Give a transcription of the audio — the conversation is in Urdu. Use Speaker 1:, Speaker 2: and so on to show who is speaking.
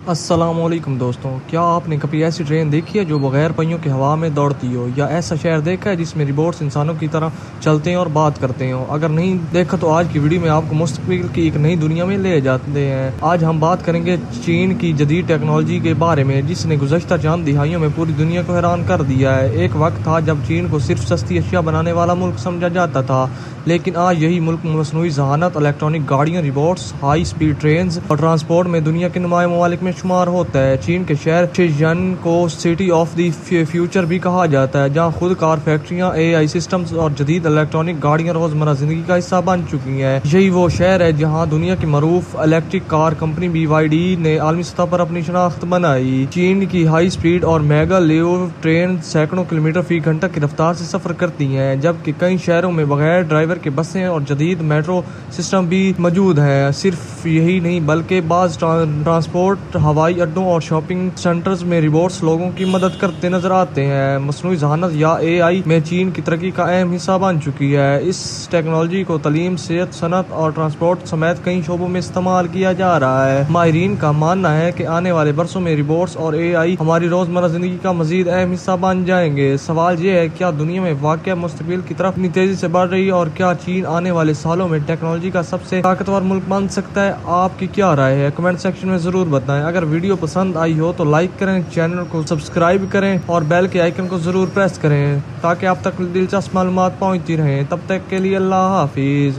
Speaker 1: السلام علیکم دوستوں، کیا آپ نے کبھی ایسی ٹرین دیکھی ہے جو بغیر پہیوں کے ہوا میں دوڑتی ہو، یا ایسا شہر دیکھا ہے جس میں روبوٹس انسانوں کی طرح چلتے ہیں اور بات کرتے ہیں؟ اگر نہیں دیکھا تو آج کی ویڈیو میں آپ کو مستقبل کی ایک نئی دنیا میں لے جاتے ہیں۔ آج ہم بات کریں گے چین کی جدید ٹیکنالوجی کے بارے میں، جس نے گزشتہ چند دہائیوں میں پوری دنیا کو حیران کر دیا ہے۔ ایک وقت تھا جب چین کو صرف سستی اشیاء بنانے والا ملک سمجھا جاتا تھا، لیکن آج یہی ملک مصنوعی ذہانت، الیکٹرانک گاڑیاں، روبوٹس، ہائی سپیڈ ٹرینز اور ٹرانسپورٹ میں دنیا کے نمایاں ممالک میں شمار ہوتا ہے۔ چین کے شہر شنژن کو سٹی آف دی فیوچر بھی کہا جاتا ہے، جہاں خود کار فیکٹریاں، AI سسٹمز اور جدید الیکٹرانک گاڑیاں روزمرہ زندگی کا حصہ بن چکی ہیں۔ یہی وہ شہر ہے جہاں دنیا کی معروف الیکٹرک کار کمپنی BYD نے عالمی سطح پر اپنی شناخت بنائی۔ چین کی ہائی سپیڈ اور میگا لیو ٹرین سینکڑوں کلومیٹر فی گھنٹہ کی رفتار سے سفر کرتی ہیں، جبکہ کئی شہروں میں بغیر ڈرائیور کے بسیں اور جدید میٹرو سسٹم بھی موجود ہیں۔ صرف یہی نہیں بلکہ بعض ٹرانسپورٹ، ہوائی اڈوں اور شاپنگ سینٹرز میں روبوٹس لوگوں کی مدد کرتے نظر آتے ہیں۔ مصنوعی ذہانت یا AI میں چین کی ترقی کا اہم حصہ بن چکی ہے۔ اس ٹیکنالوجی کو تعلیم، صحت، صنعت اور ٹرانسپورٹ سمیت کئی شعبوں میں استعمال کیا جا رہا ہے۔ ماہرین کا ماننا ہے کہ آنے والے برسوں میں روبوٹس اور AI ہماری روزمرہ زندگی کا مزید اہم حصہ بن جائیں گے۔ سوال یہ ہے، کیا دنیا میں واقعہ مستقبل کی طرف اتنی تیزی سے بڑھ رہی ہے، اور کیا چین آنے والے سالوں میں ٹیکنالوجی کا سب سے طاقتور ملک بن سکتا ہے؟ آپ کی کیا رائے ہے؟ کمنٹ سیکشن میں ضرور بتائیں۔ اگر ویڈیو پسند آئی ہو تو لائک کریں، چینل کو سبسکرائب کریں اور بیل کے آئیکن کو ضرور پریس کریں تاکہ آپ تک دلچسپ معلومات پہنچتی رہیں۔ تب تک کے لیے اللہ حافظ۔